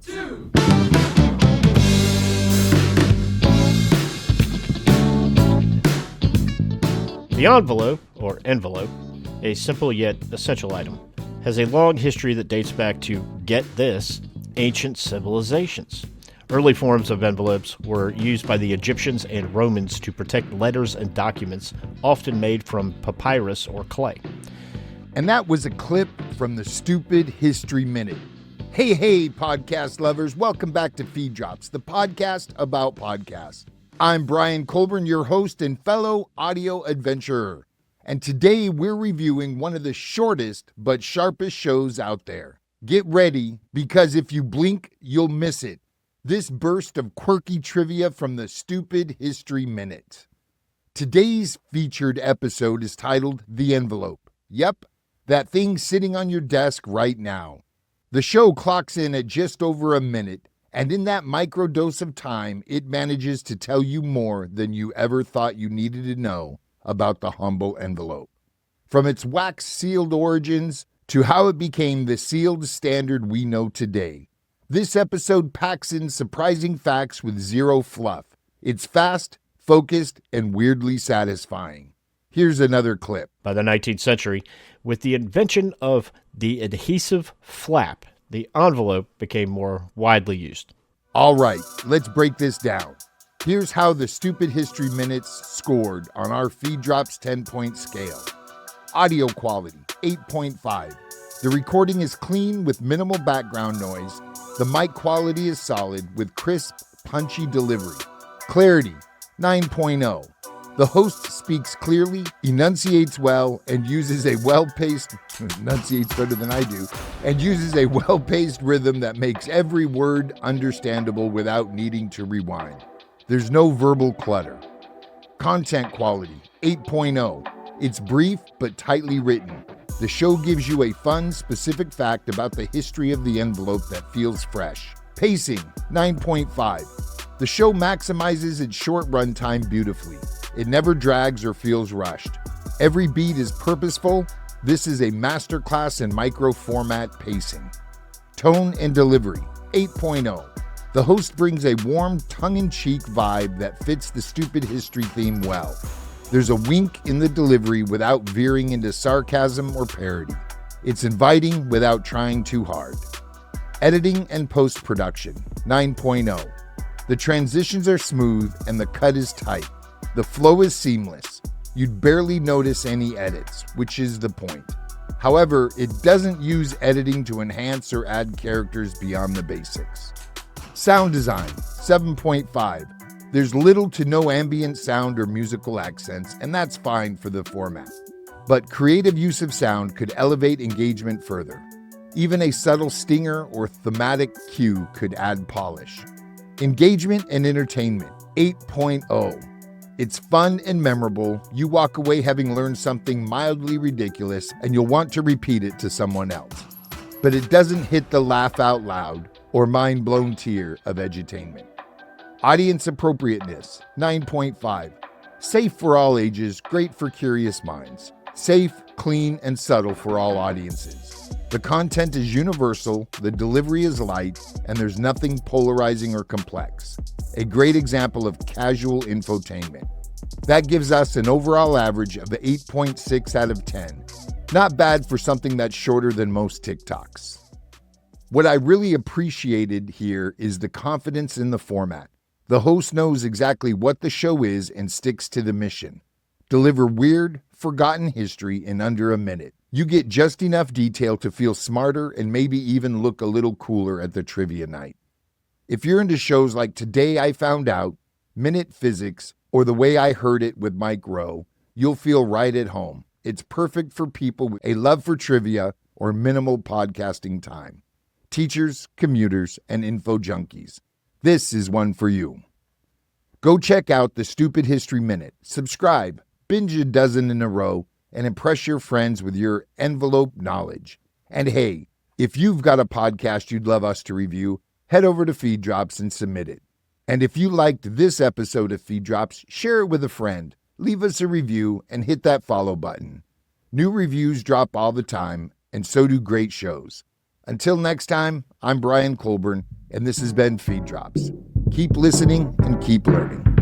2. The envelope, or envelope, a simple yet essential item, has a long history that dates back to, get this, ancient civilizations. Early forms of envelopes were used by the Egyptians and Romans to protect letters and documents, often made from papyrus or clay. And that was a clip from the Stupid History Minute. Hey, podcast lovers, welcome back to Feed Drops, the podcast about podcasts. I'm Brian Colburn, your host and fellow audio adventurer. And today we're reviewing one of the shortest but sharpest shows out there. Get ready, because if you blink, you'll miss it. This burst of quirky trivia from the Stupid History Minute. Today's featured episode is titled The Envelope. Yep, that thing sitting on your desk right now. The show clocks in at just over a minute, and in that microdose of time, it manages to tell you more than you ever thought you needed to know about the humble envelope. From its wax-sealed origins to how it became the sealed standard we know today. This episode packs in surprising facts with zero fluff. It's fast, focused, and weirdly satisfying. Here's another clip. By the 19th century, with the invention of the adhesive flap, the envelope became more widely used. All right, let's break this down. Here's how the Stupid History Minutes scored on our Feed Drops 10-point scale. Audio quality, 8.5. The recording is clean with minimal background noise. The mic quality is solid with crisp, punchy delivery. Clarity, 9.0. The host speaks clearly, enunciates well, and uses a well-paced, enunciates better than I do, and uses a well-paced rhythm that makes every word understandable without needing to rewind. There's no verbal clutter. Content quality, 8.0. It's brief but tightly written. The show gives you a fun, specific fact about the history of the envelope that feels fresh. Pacing, 9.5. The show maximizes its short runtime beautifully. It never drags or feels rushed. Every beat is purposeful. This is a masterclass in micro-format pacing. Tone and delivery, 8.0. The host brings a warm, tongue-in-cheek vibe that fits the Stupid History theme well. There's a wink in the delivery without veering into sarcasm or parody. It's inviting without trying too hard. Editing and post-production, 9.0. The transitions are smooth and the cut is tight. The flow is seamless. You'd barely notice any edits, which is the point. However, it doesn't use editing to enhance or add characters beyond the basics. Sound design, 7.5. There's little to no ambient sound or musical accents, and that's fine for the format. But creative use of sound could elevate engagement further. Even a subtle stinger or thematic cue could add polish. Engagement and entertainment, 8.0. It's fun and memorable. You walk away having learned something mildly ridiculous, and you'll want to repeat it to someone else. But it doesn't hit the laugh out loud or mind-blown tier of edutainment. Audience appropriateness, 9.5. Safe for all ages, great for curious minds. Safe, clean, and subtle for all audiences. The content is universal, the delivery is light, and there's nothing polarizing or complex. A great example of casual infotainment. That gives us an overall average of 8.6 out of 10. Not bad for something that's shorter than most TikToks. What I really appreciated here is the confidence in the format. The host knows exactly what the show is and sticks to the mission. Deliver weird, forgotten history in under a minute. You get just enough detail to feel smarter and maybe even look a little cooler at the trivia night. If you're into shows like Today I Found Out, Minute Physics, or The Way I Heard It with Mike Rowe, you'll feel right at home. It's perfect for people with a love for trivia or minimal podcasting time. Teachers, commuters, and info junkies. This is one for you. Go check out the Stupid History Minute. Subscribe, binge a dozen in a row, and impress your friends with your envelope knowledge. And hey, if you've got a podcast you'd love us to review, head over to Feed Drops and submit it. And if you liked this episode of Feed Drops, share it with a friend, leave us a review, and hit that follow button. New reviews drop all the time, and so do great shows. Until next time, I'm Brian Colburn, and this has been Feed Drops. Keep listening and keep learning.